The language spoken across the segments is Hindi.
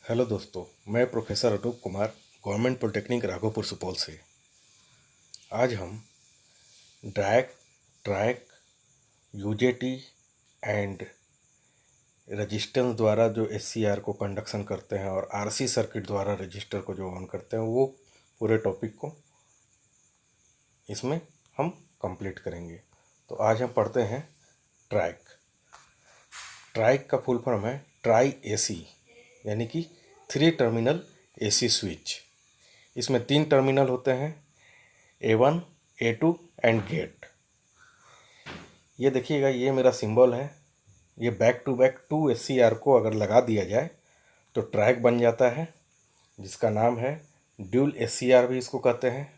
हेलो दोस्तों, मैं professor Anoop Kumar government polytechnic Raghopur Supaul से। आज हम ड्रैक, ट्रैक, यूजेटी एंड रजिस्टेंस द्वारा जो एससीआर को कंडक्शन करते हैं और आरसी सर्किट द्वारा रजिस्टर को जो ऑन करते हैं वो पूरे टॉपिक को इसमें हम कंप्लीट करेंगे। तो आज हम पढ़ते हैं ट्रैक। ट्रैक का फुल फॉर्म है ट्राई एसी, यानी कि 3 टर्मिनल एसी स्विच। इसमें 3 टर्मिनल होते हैं, A1, A2 एंड गेट। ये देखिएगा, ये मेरा सिंबल है। ये बैक टू बैक 2 SCR को अगर लगा दिया जाए तो ट्रैक बन जाता है, जिसका नाम है ड्यूल SCR भी इसको कहते हैं।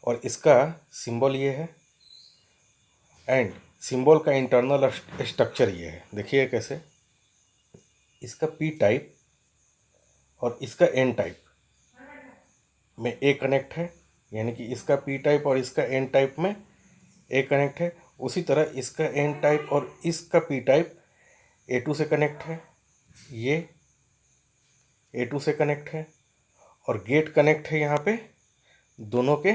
और इसका सिंबल ये है एंड सिंबल का इंटरनल स्ट्रक्चर ये है। देखिए कैसे इसका P टाइप और इसका N टाइप में A कनेक्ट है, यानी कि इसका P टाइप और इसका N टाइप में A कनेक्ट है। उसी तरह इसका N टाइप और इसका P टाइप A2 से कनेक्ट है, ये A2 से कनेक्ट है और गेट कनेक्ट है यहाँ पे दोनों के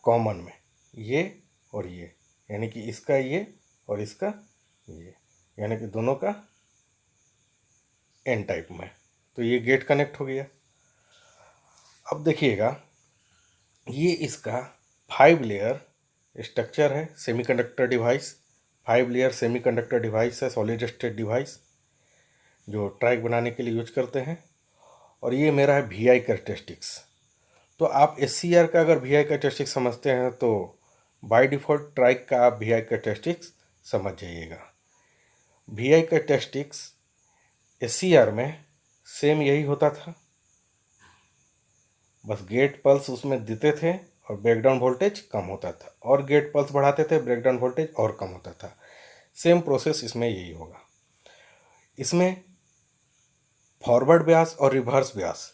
कॉमन में, ये और ये, यानी कि इसका ये और इसका ये, यानी कि दोनों का N टाइप में। तो ये गेट कनेक्ट हो गया। अब देखिएगा, ये इसका 5 लेयर स्ट्रक्चर है semiconductor device. 5 layer semiconductor device है, सॉलिड स्टेट डिवाइस जो ट्रैक बनाने के लिए यूज करते हैं। और ये मेरा है VI कैरेक्टरिस्टिक्स। तो आप SCR का अगर VI कैरेक्टरिस्टिक्स समझते हैं तो बाय डिफ़ॉल्ट ट्रैक का आप VI कैरेक्टरिस्टिक्स समझ जाइएगा। VI कैरेक्टरिस्टिक्स SCR में सेम यही होता था, बस गेट पल्स उसमें देते थे और ब्रेकडाउन वोल्टेज कम होता था, और गेट पल्स बढ़ाते थे, ब्रेकडाउन वोल्टेज और कम होता था। सेम प्रोसेस इसमें यही होगा। इसमें फॉरवर्ड ब्यास और रिवर्स ब्यास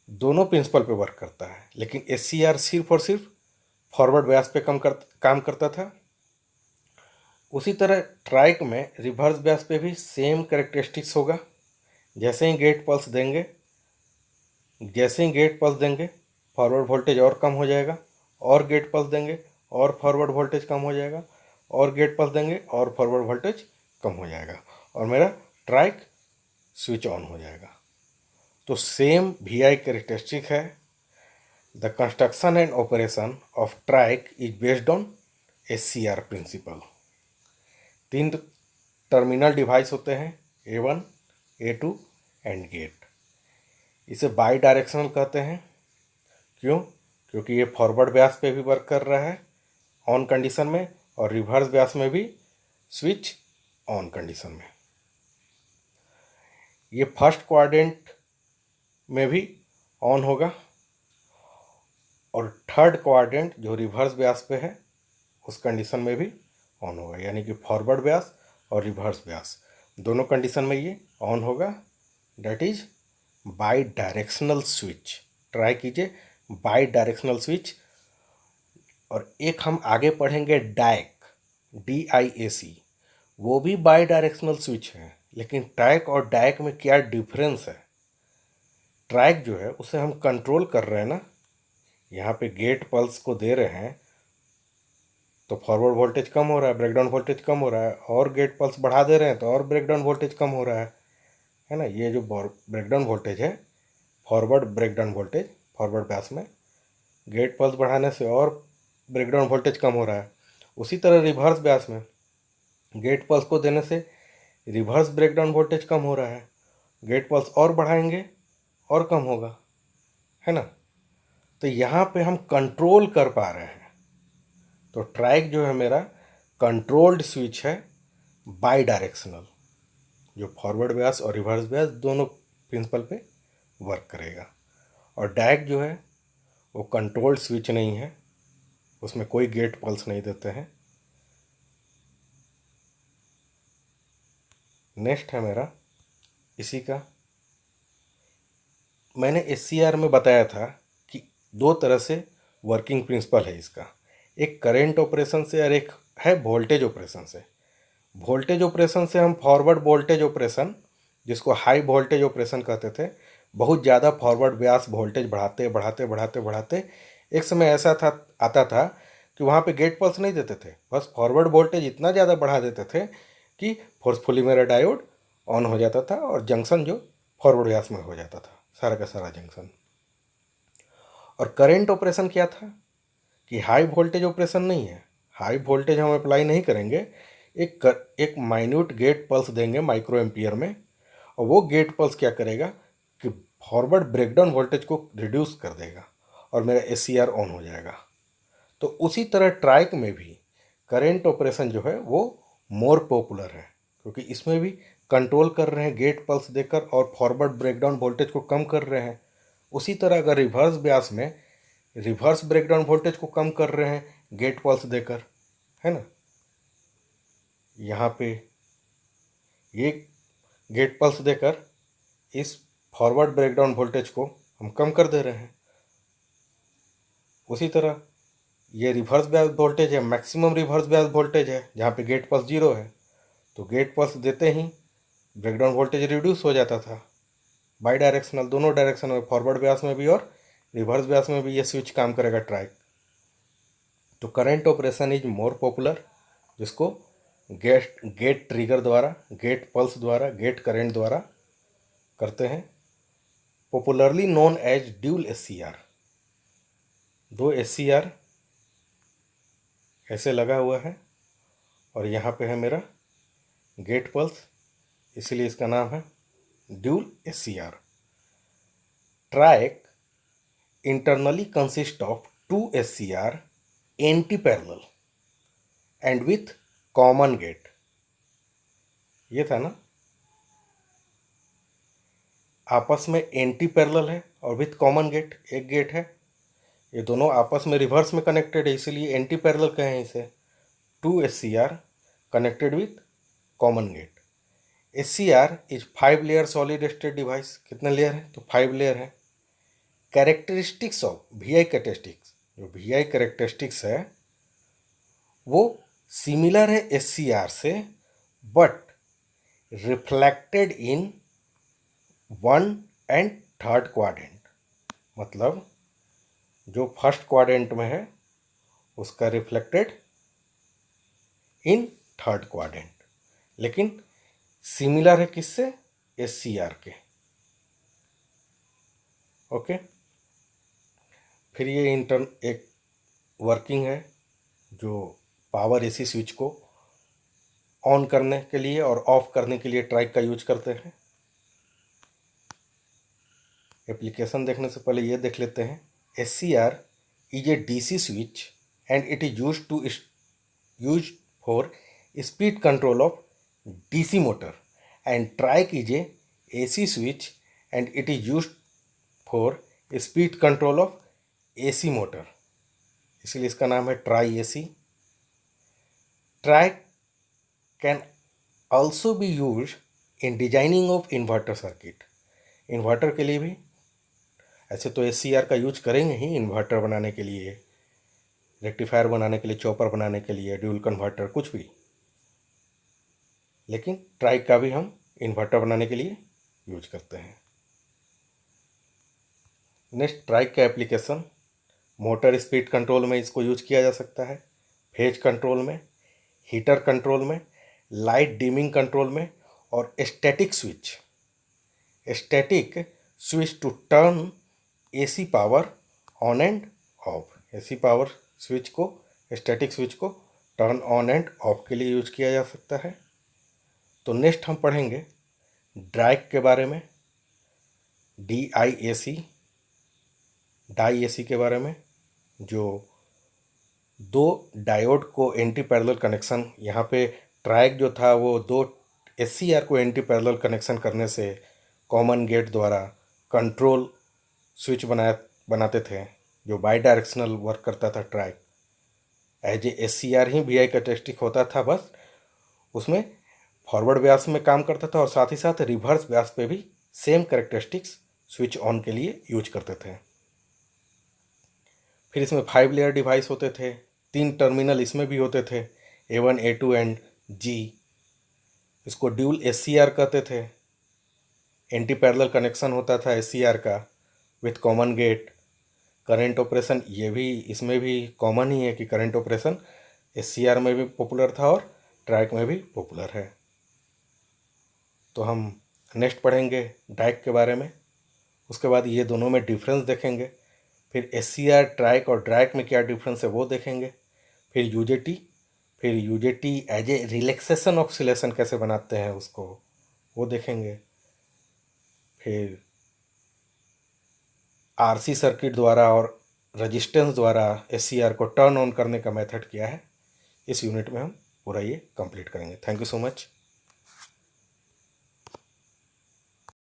दोनों प्रिंसिपल पे वर्क करता है, लेकिन SCR सिर्फ और सिर्फ फॉरवर्ड ब्यास पे काम करता था। उसी तरह ट्रैक में रिवर्स ब्यास पे भी सेम कैरेक्टरिस्टिक्स होगा। जैसे ही गेट पल्स देंगे फॉरवर्ड वोल्टेज और कम हो जाएगा, और गेट पल्स देंगे और फॉरवर्ड वोल्टेज कम हो जाएगा, और गेट पल्स देंगे और फॉरवर्ड वोल्टेज कम हो जाएगा, और मेरा ट्रैक स्विच ऑन हो जाएगा। तो सेम VI कैरेक्टरिस्टिक है। The construction and operation of TRIAC is based on SCR principle. 3 terminal device होते हैं, A1, A2 एंड गेट। इसे बाई डायरेक्शनल कहते हैं। क्यों? क्योंकि ये फॉरवर्ड ब्यास पे भी वर्क कर रहा है ऑन कंडीशन में, और रिवर्स ब्यास में भी स्विच ऑन कंडीशन में। ये फर्स्ट क्वाड्रेंट में भी ऑन होगा, और थर्ड क्वाड्रेंट जो रिवर्स ब्यास पे है उस कंडीशन में भी ऑन होगा, यानी कि फॉरवर्ड ब्यास और रिवर्स ब्यास दोनों कंडीशन में ये ऑन होगा। That is bidirectional switch. Try कीजिए, बाई डायरेक्शनल स्विच। और एक हम आगे पढ़ेंगे डायक, DIAC, वो भी बाई डायरेक्शनल स्विच है। लेकिन ट्रैक और डायक में क्या डिफरेंस है? ट्रैक जो है उसे हम कंट्रोल कर रहे हैं ना, यहाँ पे गेट पल्स को दे रहे हैं तो फॉरवर्ड वोल्टेज कम हो रहा है, ब्रेकडाउन वोल्टेज कम हो रहा है, और गेट पल्स बढ़ा दे रहे हैं तो और ब्रेकडाउन वोल्टेज कम हो रहा है ना। ये जो ब्रेकडाउन वोल्टेज है, forward breakdown voltage forward Beas में, गेट पल्स बढ़ाने से और ब्रेकडाउन वोल्टेज कम हो रहा है। उसी तरह रिवर्स ब्यास में गेट पल्स को देने से रिवर्स ब्रेकडाउन वोल्टेज कम हो रहा है, गेट पल्स और बढ़ाएंगे और कम होगा, है ना। तो यहाँ पे हम कंट्रोल कर पा रहे हैं। तो ट्रैक जो है मेरा कंट्रोल्ड स्विच है, बाई डायरेक्शनल, जो फॉरवर्ड ब्यास और रिवर्स ब्यास दोनों प्रिंसिपल पे वर्क करेगा। और डायक जो है वो कंट्रोल्ड स्विच नहीं है, उसमें कोई गेट पल्स नहीं देते हैं। नेक्स्ट है मेरा इसी का, मैंने SCR में बताया था कि 2 तरह से वर्किंग प्रिंसिपल है इसका, एक करेंट ऑपरेशन से और एक है वोल्टेज ऑपरेशन से। वोल्टेज ऑपरेशन से हम फॉरवर्ड वोल्टेज ऑपरेशन जिसको हाई वोल्टेज ऑपरेशन कहते थे, बहुत ज़्यादा फॉरवर्ड ब्यास वोल्टेज बढ़ाते बढ़ाते बढ़ाते बढ़ाते एक समय ऐसा था आता था कि वहाँ पे गेट पल्स नहीं देते थे, बस फॉरवर्ड वोल्टेज इतना ज़्यादा बढ़ा देते थे कि फोर्सफुली मेरा डायोड ऑन हो जाता था और जंक्शन जो फॉरवर्ड ब्यास में हो जाता था, सारा का सारा जंक्शन। और करंट ऑपरेशन क्या था कि हाई वोल्टेज ऑपरेशन नहीं है, हाई वोल्टेज हम अप्लाई नहीं करेंगे, एक माइन्यूट गेट पल्स देंगे माइक्रो एम्पियर में, और वो गेट पल्स क्या करेगा कि फॉरवर्ड ब्रेकडाउन वोल्टेज को रिड्यूस कर देगा और मेरा एससीआर ऑन हो जाएगा। तो उसी तरह ट्राइक में भी करंट ऑपरेशन जो है वो मोर पॉपुलर है, क्योंकि इसमें भी कंट्रोल कर रहे हैं गेट पल्स देकर और फॉरवर्ड ब्रेकडाउन वोल्टेज को कम कर रहे हैं। उसी तरह अगर रिवर्स ब्यास में रिवर्स ब्रेकडाउन वोल्टेज को कम कर रहे हैं गेट पल्स देकर, है ना। यहाँ पे ये गेट पल्स देकर इस फॉरवर्ड ब्रेकडाउन वोल्टेज को हम कम कर दे रहे हैं। उसी तरह ये रिवर्स बायस वोल्टेज है, मैक्सिमम रिवर्स बायस वोल्टेज है, जहाँ पे गेट पल्स 0 है, तो गेट पल्स देते ही ब्रेकडाउन वोल्टेज रिड्यूस हो जाता था। बाई डायरेक्शनल, दोनों डायरेक्शन में, फॉरवर्ड ब्यास में भी और रिवर्स ब्यास में भी ये स्विच काम करेगा ट्राइक। तो current operation is more popular, जिसको गेट ट्रिगर द्वारा, गेट पल्स द्वारा, गेट करंट द्वारा करते हैं, popularly known as dual SCR. दो एससीआर ऐसे लगा हुआ है और यहाँ पे है मेरा गेट पल्स, इसलिए इसका नाम है dual SCR. TRIAC internally consist of two SCR anti-parallel and with common gate। ये था ना, आपस में एंटी पैरेलल है और विथ कॉमन गेट, एक गेट है, ये दोनों आपस में रिवर्स में कनेक्टेड है, इसीलिए एंटी पैरेलल कहें इसे। Two SCR connected with common gate. SCR is 5 layer solid state device. कितने लेयर है? तो 5 लेयर है। कैरेक्टरिस्टिक्स ऑफ VI कैरेक्टरिस्टिक्स, जो VI कैरेक्टरिस्टिक्स है वो सिमिलर है SCR से, but reflected in 1 and 3rd quadrant. मतलब जो फर्स्ट क्वाड्रेंट में है उसका रिफ्लेक्टेड इन 3rd क्वाड्रेंट, लेकिन सिमिलर है किससे? SCR के। ओके, फिर ये एक वर्किंग है जो पावर AC स्विच को ऑन करने के लिए और ऑफ करने के लिए ट्राइक का यूज करते हैं। एप्लीकेशन देखने से पहले ये देख लेते हैं। SCR is a DC switch and it is use for speed control of DC motor, and TRIAC is a AC switch and it is use for speed control of AC motor, इसलिए इसका नाम है tri AC। TRIAC can also be use in designing of inverter circuit. Inverter के लिए भी, ऐसे तो SCR का यूज करेंगे ही इन्वर्टर बनाने के लिए, रेक्टिफायर बनाने के लिए, चॉपर बनाने के लिए, ड्यूल कन्वर्टर, कुछ भी, लेकिन ट्राइक का भी हम इन्वर्टर बनाने के लिए यूज करते हैं। नेक्स्ट, ट्राइक का एप्लीकेशन मोटर स्पीड कंट्रोल में इसको यूज किया जा सकता है, फेज कंट्रोल में, हीटर कंट्रोल में, लाइट डिमिंग कंट्रोल में, और static switch to turn AC power on and off. AC power switch को, स्टैटिक स्विच को टर्न ऑन एंड ऑफ के लिए यूज किया जा सकता है। तो नेक्स्ट हम पढ़ेंगे ड्राइक के बारे में, DIAC, डाई AC के बारे में, जो दो डायोड को एंटी पैरेलल कनेक्शन, यहाँ पे ट्राइक जो था वो दो SCR को एंटी पैरेलल कनेक्शन करने से कॉमन गेट द्वारा कंट्रोल स्विच बनाते थे, जो बाई डायरेक्शनल वर्क करता था। ट्राइक एज ए SCR ही VI कैरेक्टरिस्टिक होता था, बस उसमें फॉरवर्ड ब्यास में काम करता था और साथ ही साथ रिवर्स ब्यास पे भी सेम कैरेक्टरिस्टिक्स स्विच ऑन के लिए यूज करते थे। फिर इसमें 5 लेयर डिवाइस होते थे, 3 टर्मिनल इसमें भी होते थे, A1, A2 एंड G। इसको ड्यूल SCR कहते थे। एंटी पैरेलल कनेक्शन होता था SCR का with common gate. Current operation ये भी इसमें भी कॉमन ही है कि करंट ऑपरेशन SCR में भी पॉपुलर था और ट्रैक में भी पॉपुलर है। तो हम नेक्स्ट पढ़ेंगे डायक के बारे में, उसके बाद ये दोनों में डिफरेंस देखेंगे, फिर SCR ट्रैक और ड्रैक में क्या डिफरेंस है वो देखेंगे, फिर UJT as a relaxation oscillation कैसे बनाते हैं उसको वो देखेंगे, फिर RC सर्किट द्वारा और रजिस्टेंस द्वारा SCR को टर्न ऑन करने का मेथड क्या है, इस यूनिट में हम पूरा ये कंप्लीट करेंगे। Thank you so much.